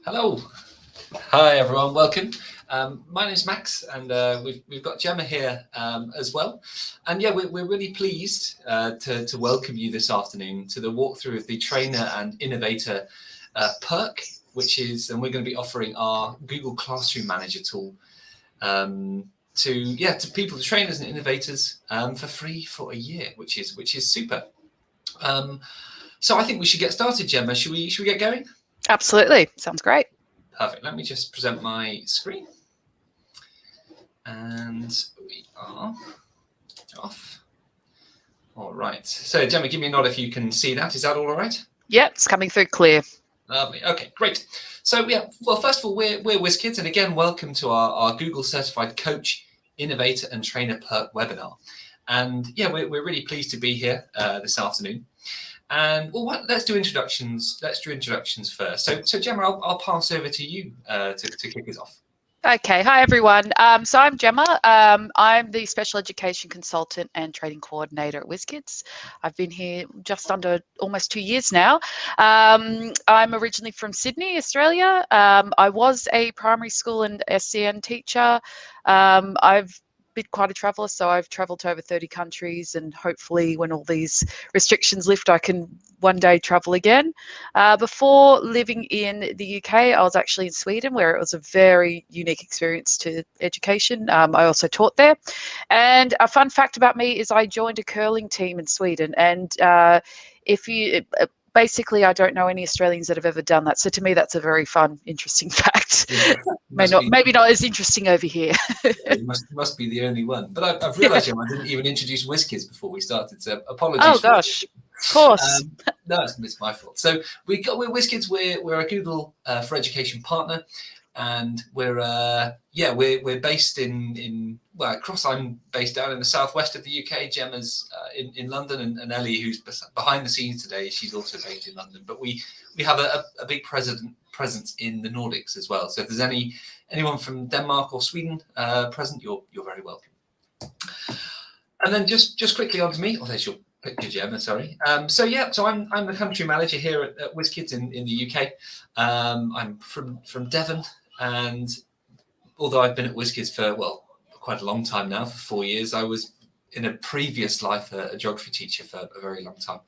Hello. Hi, everyone. Welcome. My name is Max, and we've got Gemma here as well. And yeah, we're really pleased to welcome you this afternoon to the walkthrough of the Trainer and Innovator perk, and we're going to be offering our Google Classroom Manager tool to people, the trainers and innovators, for free for a year, which is super. So I think we should get started, Gemma. Should we get going? Absolutely. Sounds great. Perfect. Let me just present my screen. And we are off. All right. So, Gemma, give me a nod if you can see that. Is that all right? Yeah, it's coming through clear. Lovely. Okay, great. So, yeah, well, first of all, we're Wizkids. And again, welcome to our Google Certified Coach, Innovator and Trainer Perk webinar. And yeah, we're really pleased to be here this afternoon. And well, let's do introductions. Let's do introductions first. So Gemma, I'll pass over to you to kick us off. Okay. Hi, everyone. So I'm Gemma. I'm the Special Education Consultant and Training Coordinator at Wizkids. I've been here just under almost 2 years now. I'm originally from Sydney, Australia. I was a primary school and SCN teacher. I've been quite a traveller, so I've travelled to over 30 countries, and hopefully when all these restrictions lift, I can one day travel again. Before living in the UK, I was actually in Sweden, where it was a very unique experience to education. I also taught there. And a fun fact about me is I joined a curling team in Sweden, and basically, I don't know any Australians that have ever done that. So to me, that's a very fun, interesting fact. Yeah, maybe not as interesting over here. You must be the only one. But I've realised, I didn't even introduce Wizkids before we started. So apologies. Oh gosh, of course. No, it's my fault. So we're Wizkids. We're a Google for Education partner, and we're based in I'm based down in the southwest of the UK. Gemma's in London, and Ellie, who's behind the scenes today, she's also based in London. But we have a big presence in the Nordics as well. So if there's anyone from Denmark or Sweden present, you're very welcome. And then just quickly on to me. Oh, there's your picture, Gemma. Sorry. So I'm the country manager here at Wizkids in the UK. I'm from Devon. And although I've been at Wizkids for, quite a long time now, for 4 years, I was in a previous life a geography teacher for a very long time.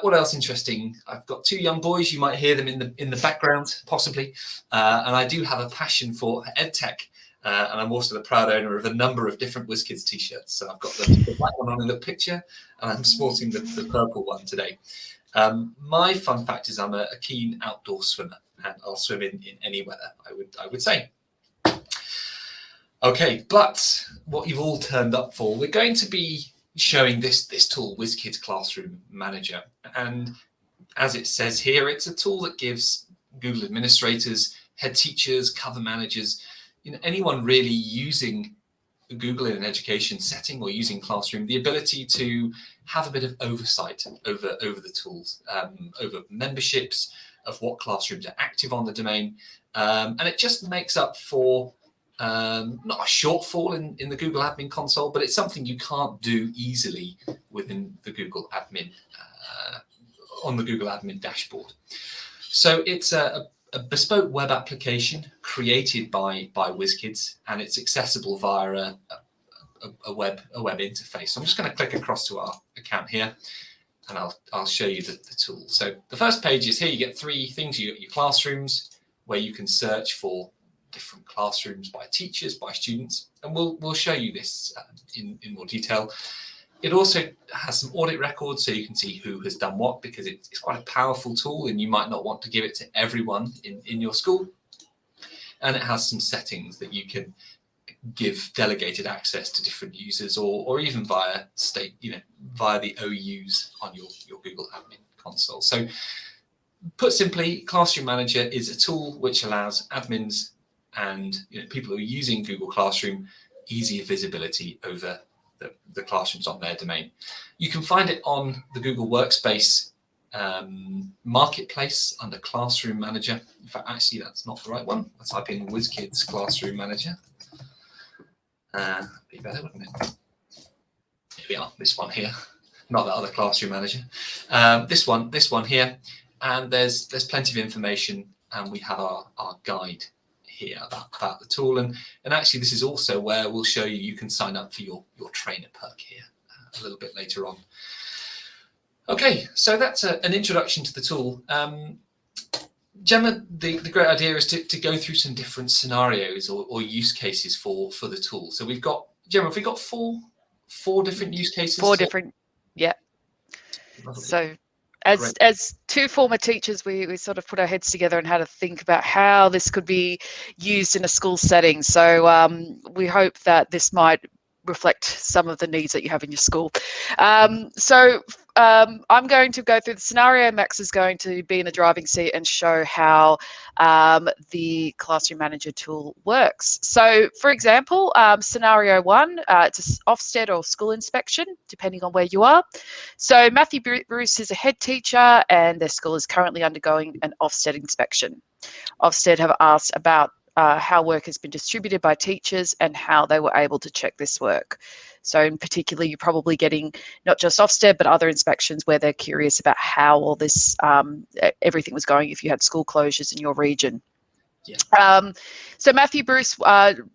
What else interesting? I've got 2 young boys. You might hear them in the background, possibly. And I do have a passion for EdTech. And I'm also the proud owner of a number of different Wizkids t-shirts. So I've got the black one on in the picture, and I'm sporting the purple one today. My fun fact is I'm a keen outdoor swimmer, and I'll swim in any weather, I would say. Okay, but what you've all turned up for, we're going to be showing this tool, Wizkids Classroom Manager. And as it says here, it's a tool that gives Google administrators, head teachers, cover managers, anyone really using Google in an education setting or using Classroom, the ability to have a bit of oversight over the tools, over memberships of what classrooms are active on the domain. And it just makes up for not a shortfall in the Google Admin console, but it's something you can't do easily within the Google Admin, on the Google Admin dashboard. So it's a bespoke web application created by Wizkids, and it's accessible via a web interface. So I'm just going to click across to our account here, and I'll show you the tool. So the first page is here. You get 3 things. You got your classrooms, where you can search for different classrooms by teachers, by students, and we'll show you this in more detail. It also has some audit records, so you can see who has done what, because it's quite a powerful tool, and you might not want to give it to everyone in your school. And it has some settings that you can give delegated access to different users, or even via via the OUs on your Google Admin console. So put simply, Classroom Manager is a tool which allows admins and people who are using Google Classroom easier visibility over the classrooms on their domain. You can find it on the Google Workspace marketplace under Classroom Manager. In fact, actually, that's not the right one. I'll type in Wizkids Classroom Manager. Be better, wouldn't it? Here we are, this one here, not that other Classroom Manager. This one here, and there's plenty of information and we have our guide here about the tool. And actually, this is also where we'll show you can sign up for your trainer perk here a little bit later on. Okay, so that's an introduction to the tool. Gemma, the great idea is to go through some different scenarios or use cases for the tool. So we've got, Gemma, have we got four different use cases? Four different, yeah. Lovely. So as two former teachers, we sort of put our heads together and had to think about how this could be used in a school setting. So we hope that this might reflect some of the needs that you have in your school. I'm going to go through the scenario. Max is going to be in the driving seat and show how the Classroom Manager tool works. So for example, scenario one, it's an Ofsted or school inspection, depending on where you are. So Matthew Bruce is a head teacher and their school is currently undergoing an Ofsted inspection. Ofsted have asked about how work has been distributed by teachers and how they were able to check this work. So in particular, you're probably getting not just Ofsted, but other inspections where they're curious about how all this, everything was going if you had school closures in your region. Yeah. So Matthew Bruce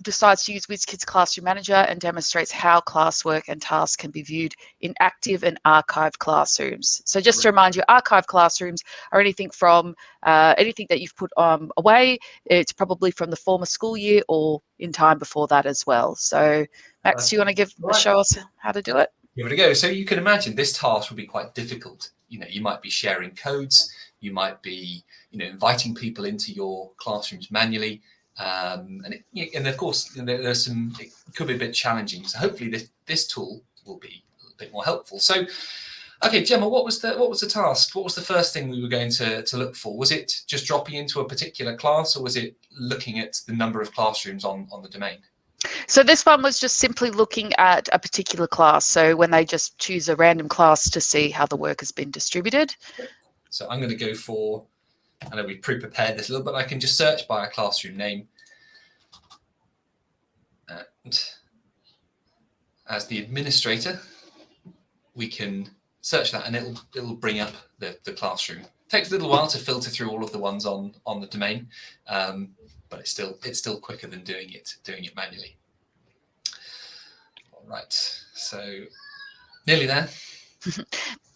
decides to use Wizkids Classroom Manager and demonstrates how classwork and tasks can be viewed in active and archived classrooms. So just to remind you, archived classrooms are anything from anything that you've put away. It's probably from the former school year or in time before that as well. So Max, do you want to show us how to do it? Here we go. So you can imagine this task would be quite difficult. You might be sharing codes. You might be, inviting people into your classrooms manually, and of course there's some. It could be a bit challenging. So hopefully this tool will be a little bit more helpful. So, okay, Gemma, what was the task? What was the first thing we were going to look for? Was it just dropping into a particular class, or was it looking at the number of classrooms on the domain? So this one was just simply looking at a particular class. So when they just choose a random class to see how the work has been distributed. So I'm going to go for, I know we pre-prepared this a little bit, I can just search by a classroom name. And as the administrator, we can search that and it'll bring up the classroom. It takes a little while to filter through all of the ones on the domain, but it's still quicker than doing it manually. All right, so nearly there.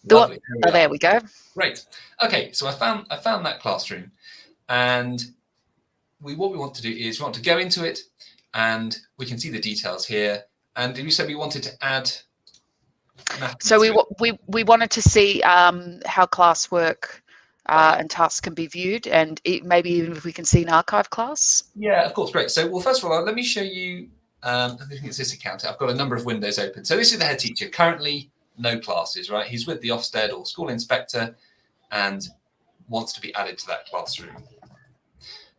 There we go. Great. Okay, so I found that classroom, and what we want to do is we want to go into it, and we can see the details here. And did you say we wanted to add? So we wanted to see how classwork and tasks can be viewed, and maybe even if we can see an archive class. Yeah, of course. Great. So, well, first of all, let me show you. I think it's this account. I've got a number of windows open. So this is the head teacher. Currently, no classes, right? He's with the Ofsted or school inspector and wants to be added to that classroom.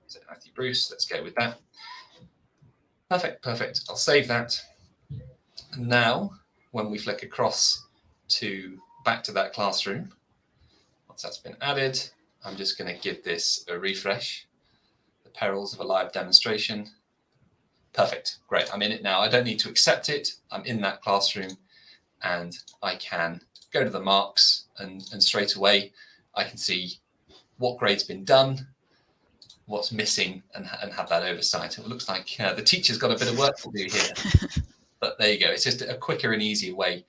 So Matthew Bruce, let's go with that. Perfect. I'll save that. And now, when we flick across back to that classroom, once that's been added, I'm just going to give this a refresh. The perils of a live demonstration. Perfect. Great. I'm in it now. I don't need to accept it. I'm in that classroom. And I can go to the marks and straight away I can see what grade's been done, what's missing, and have that oversight. It looks like the teacher's got a bit of work to do here, but there you go. It's just a quicker and easier way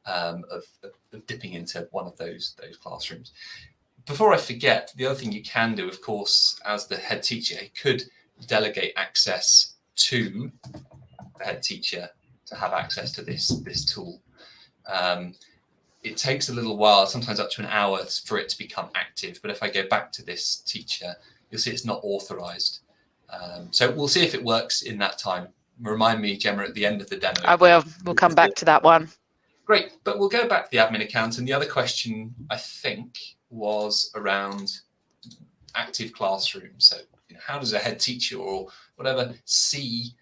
of dipping into one of those classrooms. Before I forget, the other thing you can do, of course, as the head teacher, could delegate access to the head teacher to have access to this tool. It takes a little while, sometimes up to an hour, for it to become active. But if I go back to this teacher, you'll see it's not authorized. So we'll see if it works in that time. Remind me, Gemma, at the end of the demo. I will. We'll come back to that one. Great. But we'll go back to the admin account. And the other question, I think, was around active classrooms. So how does a head teacher or whatever see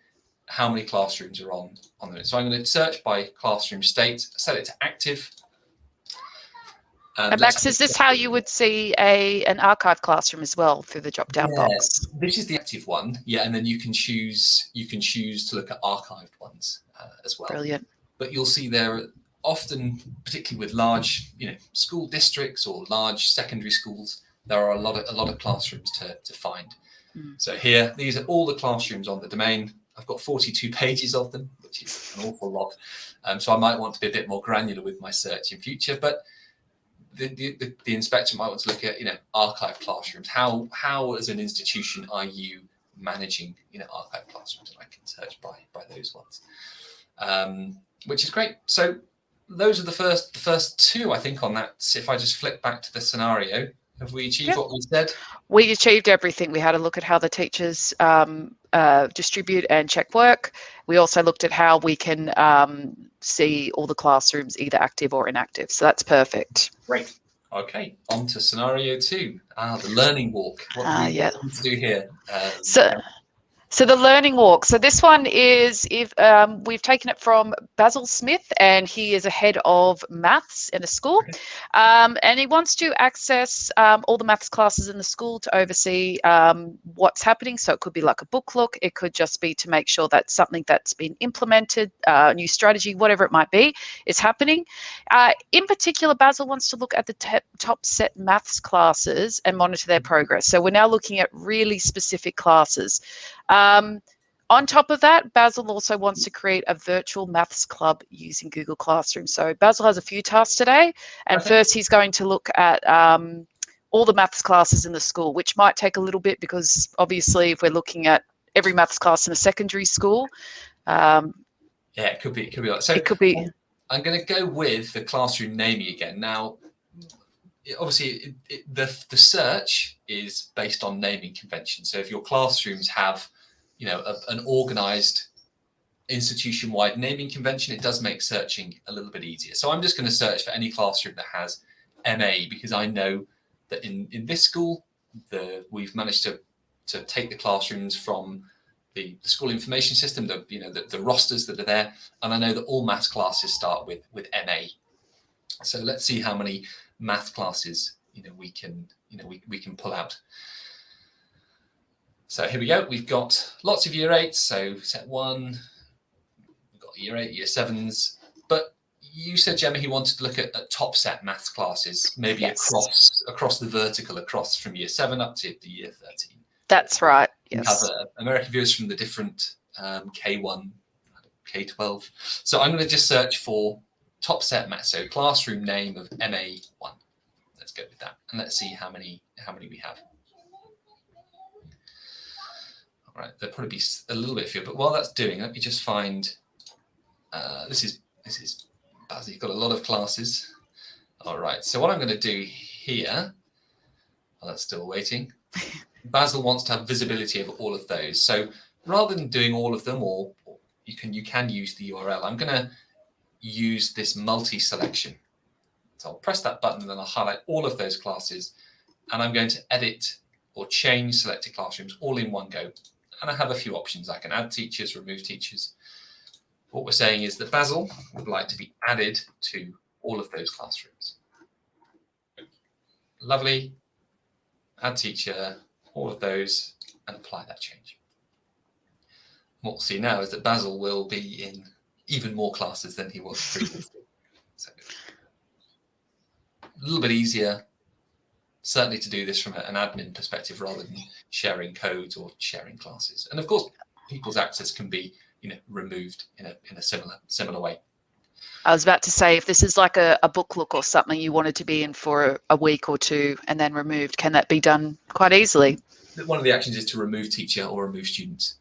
how many classrooms are on it? So I'm going to search by classroom state, set it to active. And Max, is this how you would see an archive classroom as well through the drop-down box? This is the active one, yeah, and then you can choose to look at archived ones as well. Brilliant. But you'll see there often, particularly with large, school districts or large secondary schools, there are a lot of classrooms to find. So here, these are all the classrooms on the domain. I've got 42 pages of them, which is an awful lot. So I might want to be a bit more granular with my search in future. But the inspector might want to look at, archive classrooms. How as an institution are you managing, archive classrooms? And I can search by those ones, which is great. So those are the first two, I think, on that. If I just flick back to the scenario, have we achieved what we said? We achieved everything. We had a look at how the teachers distribute and check work. We also looked at how we can see all the classrooms either active or inactive. So that's perfect. Great. Okay, on to scenario 2. The learning walk. What do we need to do here? So the learning walk. So this one is, if we've taken it from Basil Smith, and he is a head of maths in a school, and he wants to access all the maths classes in the school to oversee what's happening. So it could be like a book look. It could just be to make sure that something that's been implemented, new strategy, whatever it might be, is happening. In particular, Basil wants to look at the top set maths classes and monitor their progress. So we're now looking at really specific classes. On top of that, Basil also wants to create a virtual maths club using Google Classroom. So Basil has a few tasks today, and first he's going to look at all the maths classes in the school, which might take a little bit because obviously if we're looking at every maths class in a secondary school, it could be like so. It could be. I'm going to go with the classroom naming again. Now, obviously, the search is based on naming convention. So if your classrooms have an organized institution-wide naming convention, it does make searching a little bit easier. So I'm just going to search for any classroom that has MA, because I know that in this school, we've managed to take the classrooms from the school information system, the rosters that are there, and I know that all maths classes start with MA. So let's see how many math classes we can pull out. So here we go. We've got lots of year 8s, so set 1, we've got year 8, year 7s. But you said, Gemma, he wanted to look at top set maths classes, maybe across the vertical, across from year 7 up to the year 13. That's right. Yes. We have American viewers from the different K1, K12. So I'm going to just search for top set maths, so classroom name of MA1. Let's go with that, and let's see how many we have. All right, there'll probably be a little bit fewer, but while that's doing, let me just find. This is Basil. You've got a lot of classes. All right, so what I'm going to do here, while that's still waiting, Basil wants to have visibility of all of those. So rather than doing all of them, or you can use the URL. I'm going to use this multi-selection. So I'll press that button and then I'll highlight all of those classes, and I'm going to edit or change selected classrooms all in one go. And I have a few options. I can add teachers, remove teachers. What we're saying is that Basil would like to be added to all of those classrooms. Lovely. Add teacher, all of those, and apply that change. What we'll see now is that Basil will be in even more classes than he was previously. So a little bit easier, certainly, to do this from an admin perspective rather than sharing codes or sharing classes. And of course, people's access can be removed in a similar way. I was about to say, if this is like a book look or something you wanted to be in for a week or two and then removed, can that be done quite easily? One of the actions is to remove teacher or remove students.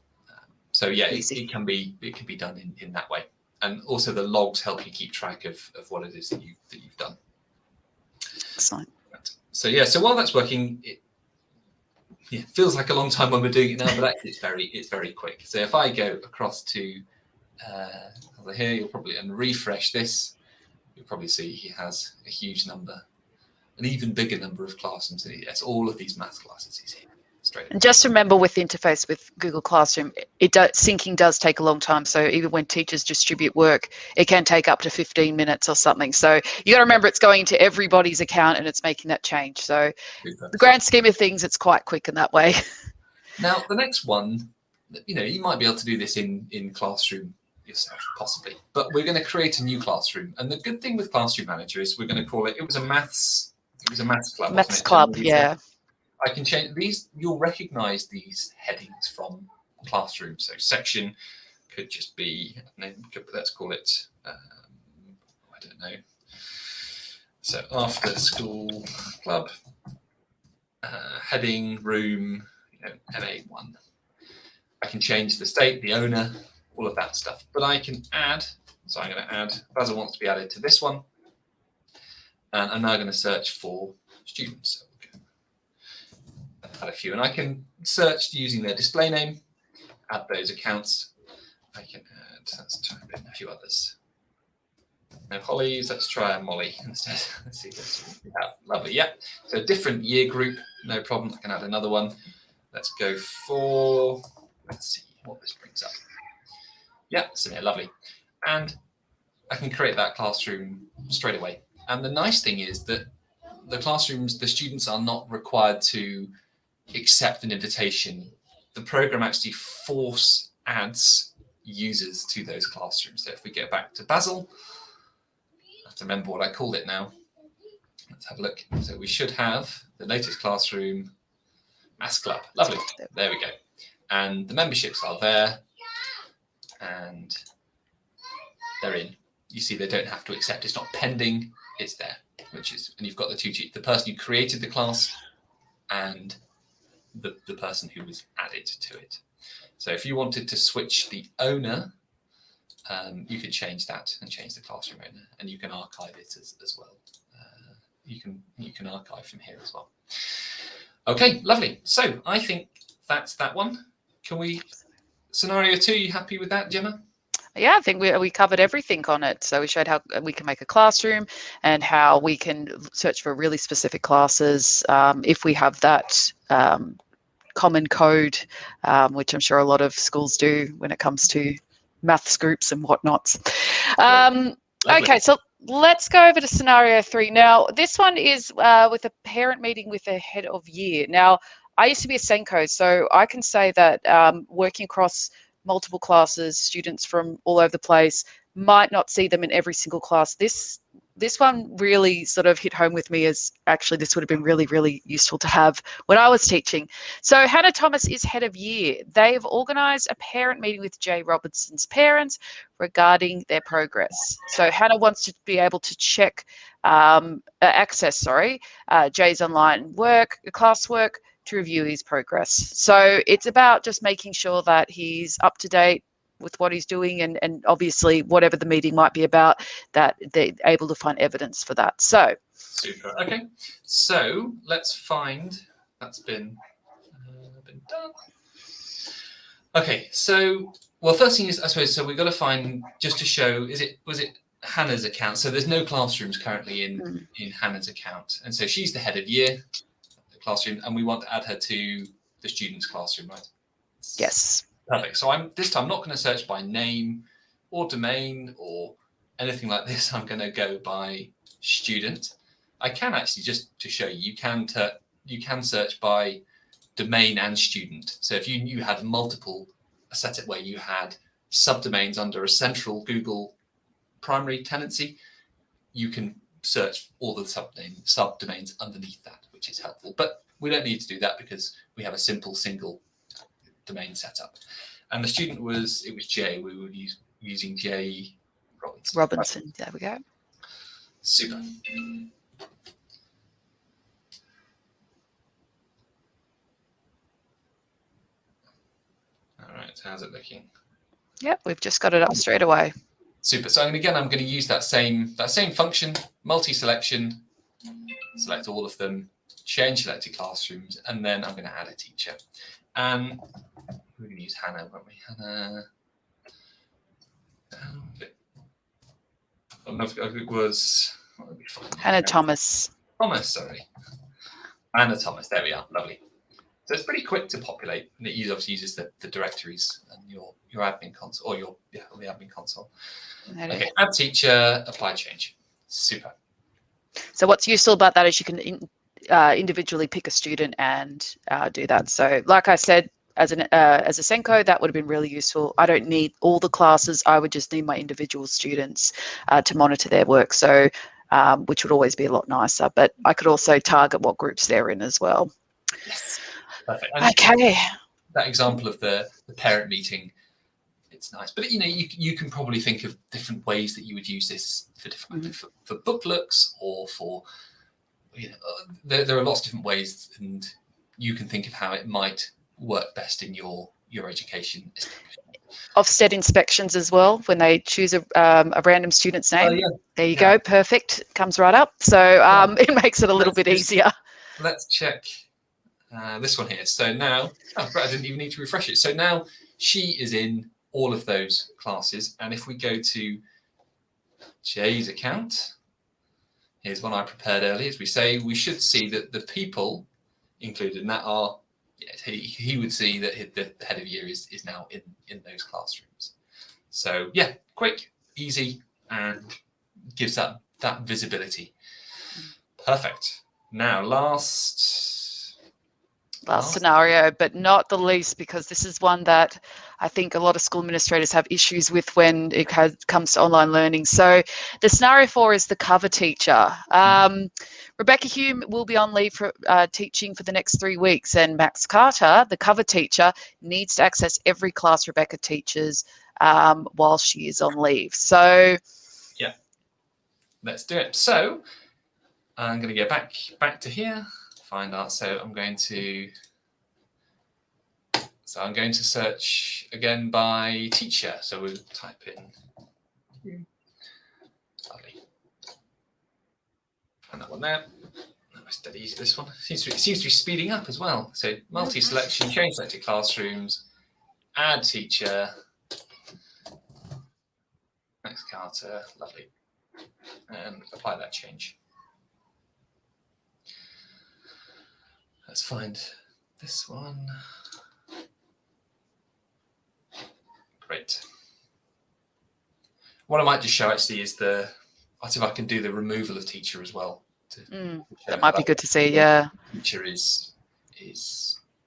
So yeah, it can be done in that way. And also the logs help you keep track of what it is that you've done. Excellent. So yeah, so while that's working, it feels like a long time when we're doing it now, but actually it's very quick. So if I go across to over here, you'll probably refresh this. You'll probably see he has a huge number, an even bigger number of classrooms. And yes, all of these maths classes he's here. And just remember, with the interface with Google Classroom, syncing does take a long time. So even when teachers distribute work, it can take up to 15 minutes or something. So you got to remember it's going into everybody's account and it's making that change. So the grand scheme of things, it's quite quick in that way. Now, the next one, you might be able to do this in Classroom, yourself, possibly. But we're going to create a new classroom. And the good thing with Classroom Manager is we're going to call it, it was a maths club. Maths club, yeah. I can change these. You'll recognize these headings from Classroom. So section could just be, let's call it, I don't know. So after school club, heading, room, MA1. I can change the state, the owner, all of that stuff. But I can add, so I'm going to add, Basil wants to be added to this one. And I'm now going to search for students. So add a few. And I can search using their display name, add those accounts. I can add, let's type in a few others. No Hollies, let's try a Molly instead. Let's see what we have. Lovely, yeah. So different year group, no problem. I can add another one. Let's go for, let's see what this brings up. Yeah, Samir, lovely. And I can create that classroom straight away. And the nice thing is that the classrooms, the students are not required to accept an invitation. The program actually adds users to those classrooms. So if we get back to Basil, I have to remember what I called it now. Let's have a look. So we should have the latest classroom, Maths Club. Lovely. There we go. And the memberships are there. And they're in. You see, they don't have to accept. It's not pending. It's there, and you've got the person who created the class and the person who was added to it. So if you wanted to switch the owner, you could change that and change the classroom owner, and you can archive it as well. You can archive from here as well. Okay, lovely. So I think that's that one. Can we, scenario 2, you happy with that, Gemma? Yeah, I think we covered everything on it. So we showed how we can make a classroom and how we can search for really specific classes if we have that common code, which I'm sure a lot of schools do when it comes to maths groups and whatnots. Okay, so let's go over to scenario 3. Now, this one is with a parent meeting with a head of year. Now, I used to be a Senko, so I can say that working across multiple classes, students from all over the place, might not see them in every single class. This one really sort of hit home with me as actually this would have been really, really useful to have when I was teaching. So Hannah Thomas is head of year. They've organised a parent meeting with Jay Robinson's parents regarding their progress. So Hannah wants to be able to check, access Jay's online classwork, to review his progress. So it's about just making sure that he's up to date with what he's doing, and obviously whatever the meeting might be about, that they're able to find evidence for that. So super. Okay, so let's find that's been done. Okay, so first thing is, I suppose, so we've got to find, just to show, was it Hannah's account? So there's no classrooms currently in Hannah's account, and so she's the head of year classroom, and we want to add her to the student's classroom, right? Yes. Perfect. So this time not going to search by name or domain or anything like this. I'm going to go by student. I can actually, just to show you, you can search by domain and student. So if you had a setup where you had subdomains under a central Google primary tenancy, you can search all the subdomains underneath that, which is helpful. But we don't need to do that because we have a simple single domain setup. And the student was Jay. We were using Jay Robinson. There we go. Super. All right, how's it looking? Yep, we've just got it up straight away. Super. So again, I'm going to use that same function, multi-selection, select all of them, change selected classrooms, and then I'm going to add a teacher. And we're going to use Hannah, won't we? Hannah. It was Hannah Thomas. Sorry. Hannah Thomas. There we are. Lovely. So it's pretty quick to populate, and it obviously uses the directories and your admin console, or the admin console. Okay, add teacher, apply change. Super. So what's useful about that is you can individually pick a student and do that. So like I said, as a Senko, that would have been really useful. I don't need all the classes. I would just need my individual students to monitor their work. So, which would always be a lot nicer. But I could also target what groups they're in as well. Yes. Perfect. And okay. That example of the parent meeting, it's nice. But you can probably think of different ways that you would use this for different for book looks, or for there are lots of different ways, and you can think of how it might work best in your education. Offset inspections as well, when they choose a random student's name. There you go, perfect, comes right up. So it makes it a little bit easier. Let's check this one here. So now, I didn't even need to refresh it. So now she is in all of those classes, and if we go to Jay's account, here's one I prepared earlier. As we say, we should see that the people included in that are, he would see that the head of year is now in those classrooms. So yeah, quick, easy, and gives that visibility. Perfect. Now last scenario, but not the least, because this is one that I think a lot of school administrators have issues with when it comes to online learning. So the scenario 4 is the cover teacher. Rebecca Hume will be on leave for teaching for the next 3 weeks, and Max Carter, the cover teacher, needs to access every class Rebecca teaches while she is on leave. So yeah, let's do it. So I'm going to go back to here, find out. So I'm going to search again by teacher. So we'll type in. Lovely. And that one there. Nice, dead easy. This one seems to be speeding up as well. So multi-selection, change selected classrooms, add teacher, Max Carter, lovely, and apply that change. Let's find this one. Great. What I might just show actually is I'll see if I can do the removal of teacher as well. That might be good to see, yeah. Teacher is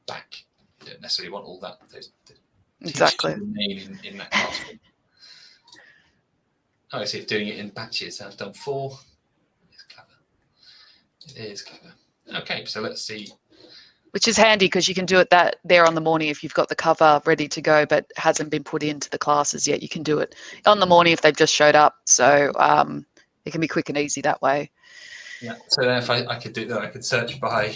back. You don't necessarily want all that. Exactly. Remain in that classroom. Oh, I see if doing it in batches. I've done 4. It's clever. It is clever. Okay, so let's see. Which is handy, because you can do it there on the morning if you've got the cover ready to go but hasn't been put into the classes yet. You can do it on the morning if they've just showed up. So it can be quick and easy that way. Yeah. So then if I could do that, I could search by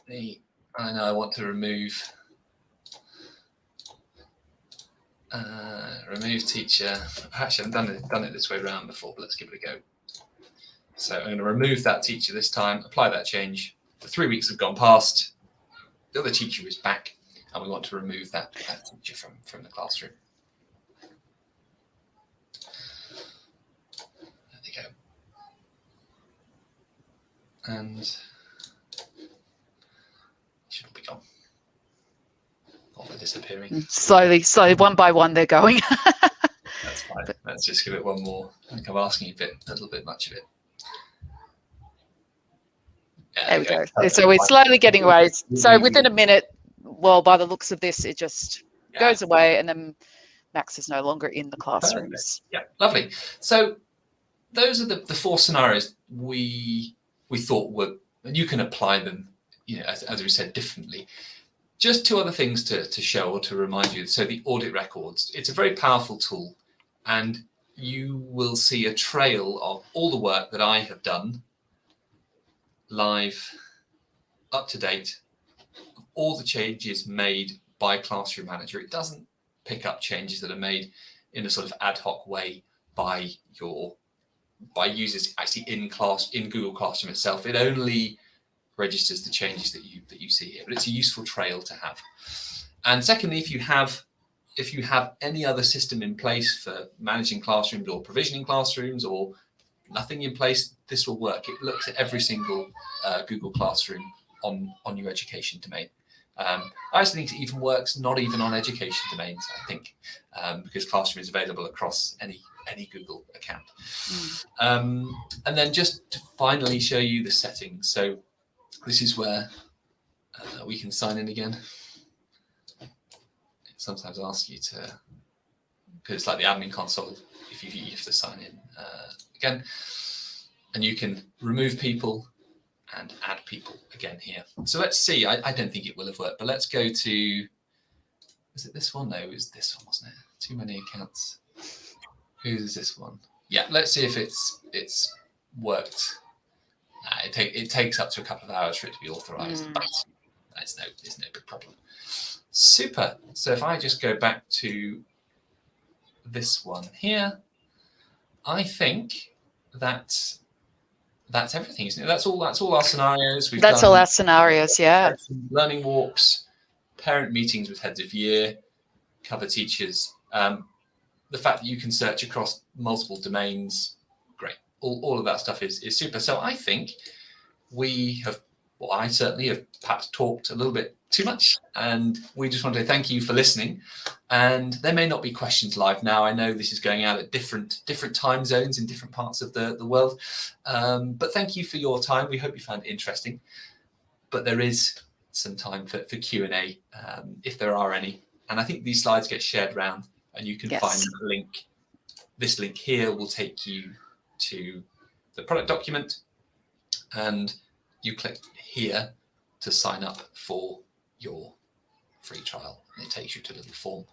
the. I know I want to remove teacher. Actually, I've done it this way around before, but let's give it a go. So I'm going to remove that teacher this time, apply that change. The 3 weeks have gone past. The other teacher is back, and we want to remove that teacher from the classroom. There you go. And it should all be gone. Or they're disappearing. Slowly, one by one, they're going. That's fine. Let's just give it one more. I think I'm asking a little bit much of it. There we go. So we're slowly getting away. So within a minute, well, by the looks of this, it just goes away, and then Max is no longer in the classrooms. Yeah, lovely. So those are the 4 scenarios we thought were, and you can apply them, as we said, differently. Just 2 other things to show or to remind you. So the Audit Records, it's a very powerful tool, and you will see a trail of all the work that I have done, live, up to date, all the changes made by Classroom Manager. It doesn't pick up changes that are made in a sort of ad hoc way by users actually in Google Classroom itself. It only registers the changes that you see here, but it's a useful trail to have. And secondly, if you have any other system in place for managing classrooms or provisioning classrooms, or nothing in place, this will work. It looks at every single Google Classroom on your education domain. I actually think it even works not even on education domains, I think, because Classroom is available across any Google account. And then just to finally show you the settings. So this is where We can sign in again. It sometimes asks you to, because it's like the admin console, if you have to sign in again. And you can remove people and add people again here. So let's see. I don't think it will have worked, but let's go to, is it this one? No, it was this one, wasn't it? Too many accounts. Who's this one? Yeah, let's see if it's worked. It takes up to a couple of hours for it to be authorized, but it's no big problem. Super. So if I just go back to this one here, I think that's everything, isn't it? That's all our scenarios. That's all our scenarios, yeah. Learning walks, parent meetings with heads of year, cover teachers. The fact that you can search across multiple domains, great. All of that stuff is super. So I think we have, well, I certainly have perhaps talked a little bit too much, and we just want to thank you for listening. And there may not be questions live now. I know this is going out at different time zones in different parts of the world, but thank you for your time. We hope you found it interesting. But there is some time for Q&A if there are any. And I think these slides get shared around, and you can find the link. This link here will take you to the product document, and you click here to sign up for your free trial, and it takes you to a little form.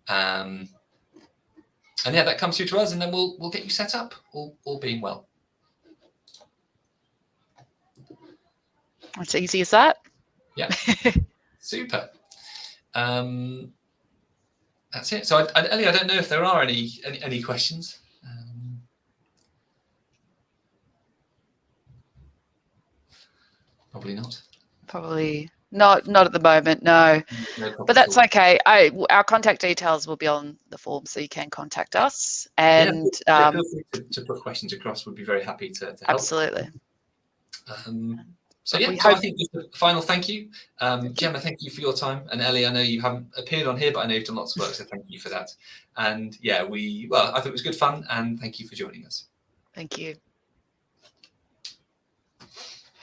And yeah, that comes through to us, and then we'll get you set up, all being well. It's easy as that. Yeah, super. That's it. So, Ellie, I don't know if there are any questions. Probably not. Probably not at the moment, no. But that's okay. Our contact details will be on the form, so you can contact us. And feel free to put questions across. We'd be very happy to help. Absolutely. So I think just a final thank you. Gemma, thank you for your time. And Ellie, I know you haven't appeared on here, but I know you've done lots of work, so thank you for that. And yeah, I thought it was good fun, and thank you for joining us. Thank you.